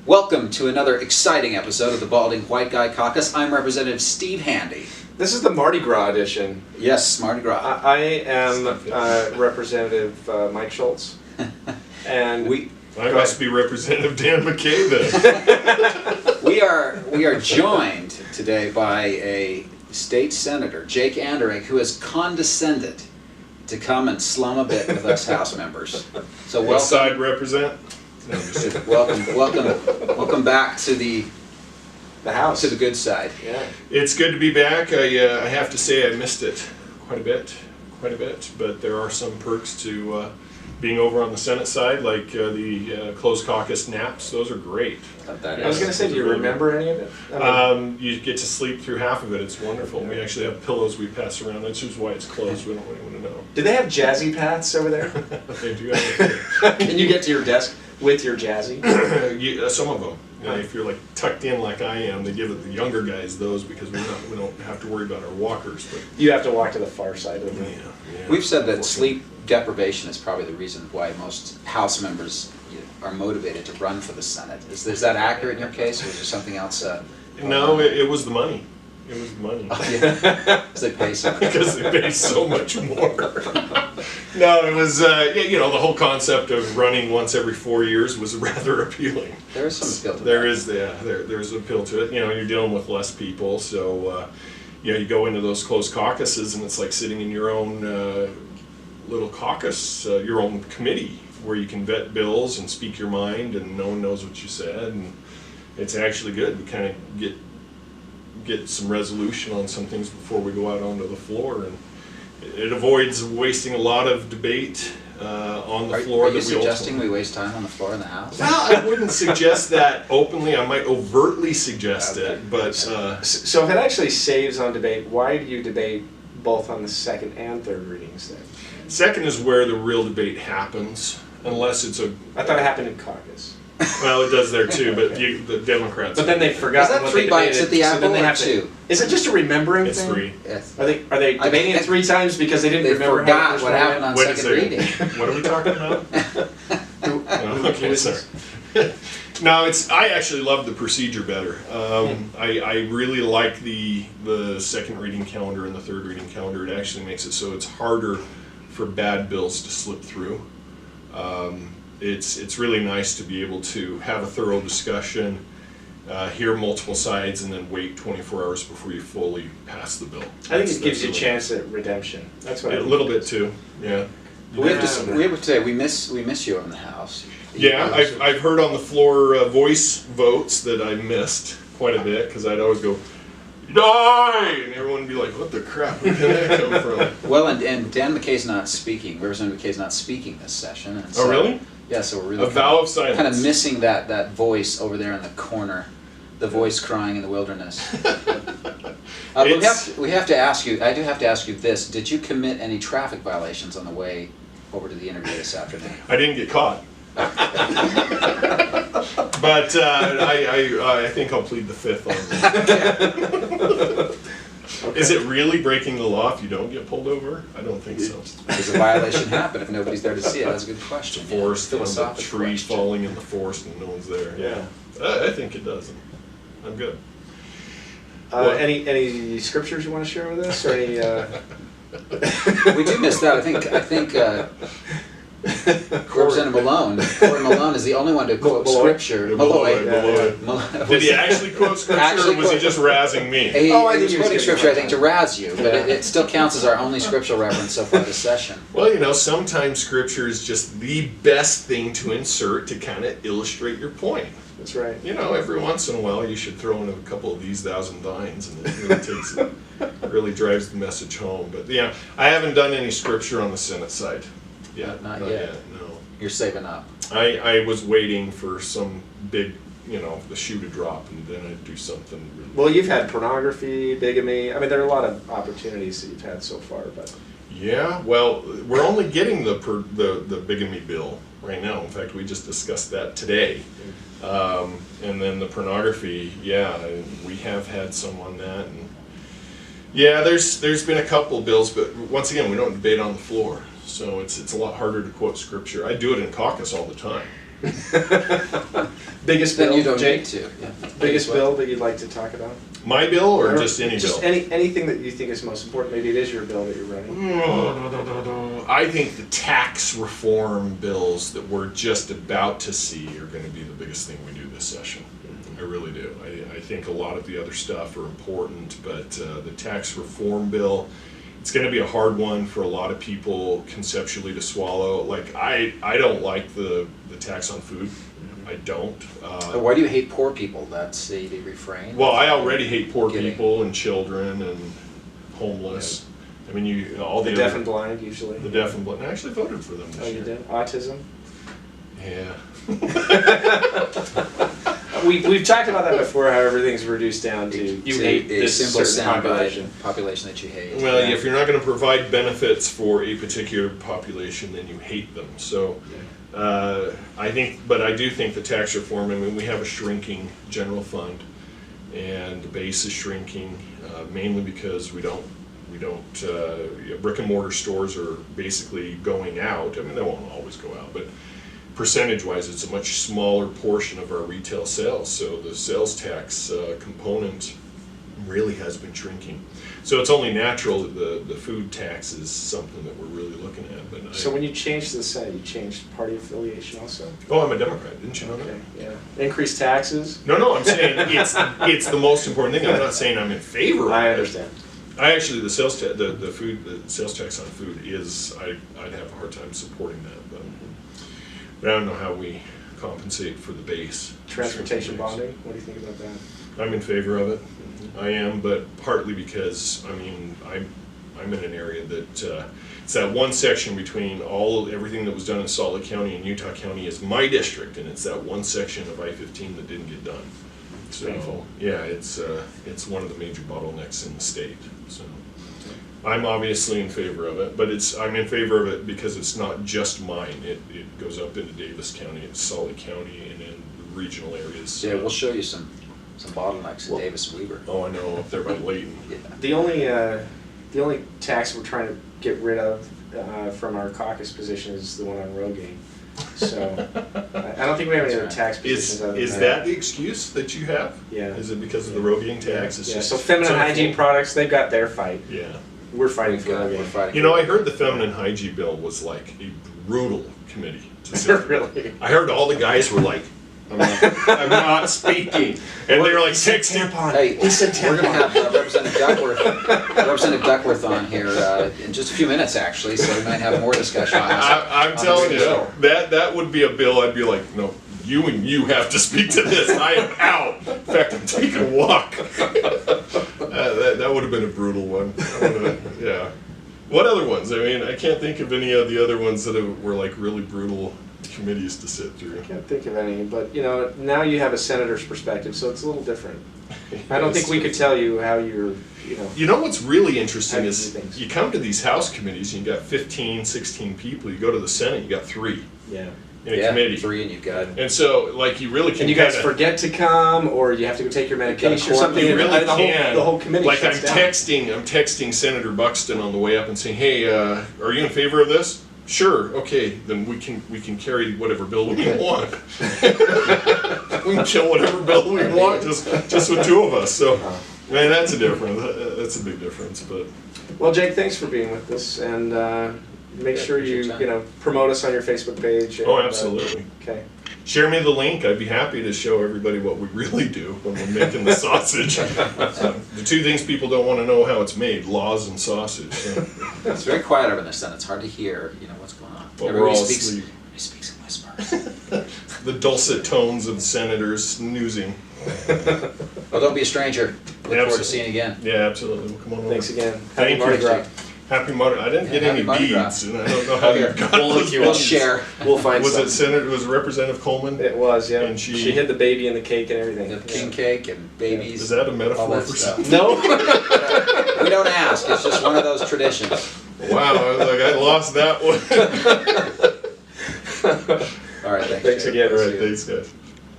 Welcome to another exciting episode of the Balding White Guy Caucus. I'm Representative Steve Handy. This is the Mardi Gras edition. Yes, Mardi Gras. I am Representative Mike Schultz. And I must be Representative Dan McKay then. We are joined today by a state senator, Jake Anderegg, who has condescended to come and slum a bit with us House members. So What side represent? No, welcome back to the House. to the good side. Yeah. It's good to be back. I have to say I missed it quite a bit. But there are some perks to being over on the Senate side, like the closed caucus naps. Those are great. I was going to say, do you remember any of it? You get to sleep through half of it. It's wonderful. We actually have pillows we pass around. That's just why it's closed. We don't want anyone to know. Do they have jazzy paths over there? They do have Can you get to your desk with your jazzy? some of them. You know, if you're like tucked in like I am, they give the younger guys those because we don't have to worry about our walkers. But You have to walk to the far side of the room. yeah. We've said that sleep deprivation is probably the reason why most House members are motivated to run for the Senate. Is that accurate in your case, or is there something else? No, it was the money. It was the money. Oh, yeah. Because they pay so much. Because they pay so much more. No, it was, the whole concept of running once every 4 years was rather appealing. There is some appeal to There's an appeal to it. You know, you're dealing with less people, so, you go into those closed caucuses and it's like sitting in your own little caucus, your own committee, where you can vet bills and speak your mind and no one knows what you said, and it's actually good. We kind of get some resolution on some things before we go out onto the floor, and it avoids wasting a lot of debate on the floor. Are you suggesting we waste time on the floor in the House? Well, I wouldn't suggest that openly. I might overtly suggest it, but So if it actually saves on debate, why do you debate both on the second and third readings then? second is where the real debate happens, unless it's a. I thought it happened in caucus. Well, it does there too, but the Democrats. But then they forgot. Is that 3 bites at the apple or 2? Is it just a remembering It's thing? 3. Yes. Are they debating it 3 times because they didn't They remember forgot how what happened on Wait a second reading. second. What are we talking about? Oh, okay, is sorry. No, I actually love the procedure better. I really like the second reading calendar and the third reading calendar. It actually makes it so it's harder for bad bills to slip through. It's really nice to be able to have a thorough discussion, hear multiple sides, and then wait 24 hours before you fully pass the bill. I think it gives you a chance at redemption. That's what a little bit too. Yeah. We have to say we miss you in the House. Yeah, I've heard on the floor voice votes that I missed quite a bit because I'd always go, die! And everyone would be like, what the crap? Where did that come from? Well, and Dan McKay's not speaking. Representative McKay's not speaking this session. And so, Oh, really? Yeah, so we're really A vow of silence. kind of missing that voice over there in the corner, the voice crying in the wilderness. But we have to ask you. I do have to ask you this: did you commit any traffic violations on the way over to the interview this afternoon? I didn't get caught. But I think I'll plead the fifth on that. Okay. Is it really breaking the law if you don't get pulled over? I don't think so. Does a violation happen if nobody's there to see it? That's a good question. Forest, and the Philosophical tree question. falling in the forest and no one's there. Yeah, I think it doesn't. I'm good. Any scriptures you want to share with us, or any? We do miss that. I think Representative Malone is the only one to quote scripture. Malloy. Malloy. Did he actually quote scripture, or was he just razzing me? He I think was he was quoting getting scripture, I think, to one. razz you, but it still counts as our only scriptural reference so far this session. Well, sometimes scripture is just the best thing to insert to kind of illustrate your point. That's right. Every once in a while you should throw in a couple of these thousand thines, and it really drives the message home. But yeah, I haven't done any scripture on the Senate side. Not yet. No. You're saving up. I was waiting for some big, the shoe to drop, and then I'd do something really. Well, you've had pornography, bigamy. I mean, there are a lot of opportunities that you've had so far, but. Yeah, well, we're only getting the bigamy bill right now. In fact, we just discussed that today. And then the pornography, we have had some on that. And yeah, there's been a couple bills, but once again, we don't debate on the floor. So it's a lot harder to quote scripture. I do it in caucus all the time. Biggest Then bill, you don't Jake? need to. Yeah. Biggest bill that you'd like to talk about? My bill or just any Just bill? anything that you think is most important. Maybe it is your bill that you're running. I think the tax reform bills that we're just about to see are going to be the biggest thing we do this session. I really do. I think a lot of the other stuff are important, but the tax reform bill, it's going to be a hard one for a lot of people conceptually to swallow. Like, I don't like the tax on food. I don't. Why do you hate poor people? That's the refrain. Well, I already hate poor Getting- people and children and homeless. I mean, all The the deaf other, and blind, usually. the deaf and blind. I actually voted for them this Oh, year. you did? Autism? Yeah. We've talked about that before, how everything's reduced down to you To hate a this simple certain soundbite, population. population that you hate. Well, if you're not going to provide benefits for a particular population, then you hate them. So, I do think the tax reform. I mean, we have a shrinking general fund, and the base is shrinking mainly because we don't. Brick and mortar stores are basically going out. I mean, they won't always go out, but percentage-wise, it's a much smaller portion of our retail sales. So the sales tax component really has been shrinking. So it's only natural that the food tax is something that we're really looking at. But So when you changed to the Senate, you changed party affiliation also? oh, I'm a Democrat. Didn't you know that? Okay, yeah. Increased taxes? No, I'm saying it's the most important thing. I'm not saying I'm in favor of it. I understand. I actually, the sales tax, the sales tax on food is, I'd have a hard time supporting that, but I don't know how we compensate for the base. Transportation Base. bonding, what do you think about that? I'm in favor of it. I am, but partly because, I mean, I'm in an area that, it's that one section between everything that was done in Salt Lake County and Utah County is my district, and it's that one section of I-15 that didn't get done. So, Painful. yeah, it's one of the major bottlenecks in the state. So, I'm obviously in favor of it, but I'm in favor of it because it's not just mine. It goes up into Davis County, it's Salt Lake County, and in the regional areas. Yeah, we'll show you some bottlenecks in Davis and Weber. Oh, I know, up there by Layton. Yeah. The only tax we're trying to get rid of from our caucus position is the one on Rogaine. So I don't think we have any other tax positions other than Is that the excuse that you have? Yeah. Is it because of the Rogaine tax? It's Yeah, just so feminine it's hygiene products, they've got their fight. Yeah. We're fighting for We're Rogaine. fighting. You know, I heard the feminine hygiene bill was like a brutal committee to sit through. Really? I heard all the guys were like, I'm not speaking. And they were like texting. Hey, we're going to have Representative Duckworth on here in just a few minutes, actually, so we might have more discussion on this. I'm on telling this you, show. that would be a bill I'd be like, no, you and you have to speak to this. I am out. In fact, I'm taking a walk. That would have been a brutal one. Yeah. What other ones? I mean, I can't think of any of the other ones that were like really brutal committees to sit through. I can't think of any, but now you have a senator's perspective, so it's a little different. I don't think we could tell you how you're, You know what's really interesting How do is you do things? you come to these House committees and you got 15, 16 people. You go to the Senate, you got 3 yeah. in a Yeah, committee. 3 and you've got... And so, like, you really can And you guys kinda- forget to come, or you have to go take your medication or something. You and really the can. whole committee Like, I'm shuts down. texting Senator Buxton on the way up and saying, "Hey, are you in favor of this?" Sure. Okay, then we can carry whatever bill we want. We can kill whatever bill we want just with 2 of us. So, man, that's a difference. That's a big difference. But Well, Jake, thanks for being with us, and make sure appreciate you your time. promote us on your Facebook page. And, oh, absolutely. Okay. Share me the link. I'd be happy to show everybody what we really do when we're making the sausage. The 2 things people don't want to know how it's made: laws and sausage. So. It's very quiet over in the Senate. It's hard to hear, what's going on. But we're all speaks, asleep. everybody speaks in whispers. The dulcet tones of senators snoozing. Well, don't be a stranger. Look forward to seeing you again. Yeah, absolutely. Well, come on over. Thanks again. Thank you, Mardi Gras. Jake. Happy Mardi. I didn't get Happy any Mardi Gras. beads, and I don't know how you got those We'll beads. share. We'll find Was some. it Senator? Was it Representative Coleman? It was, yeah. And she hid the baby and the cake and everything. The king cake and babies. Is that a all metaphor that for stuff. something? No? We don't ask. It's just one of those traditions. Wow, I was like, I lost that one. All right, thanks. Thanks Jay. again. All right, thanks, guys.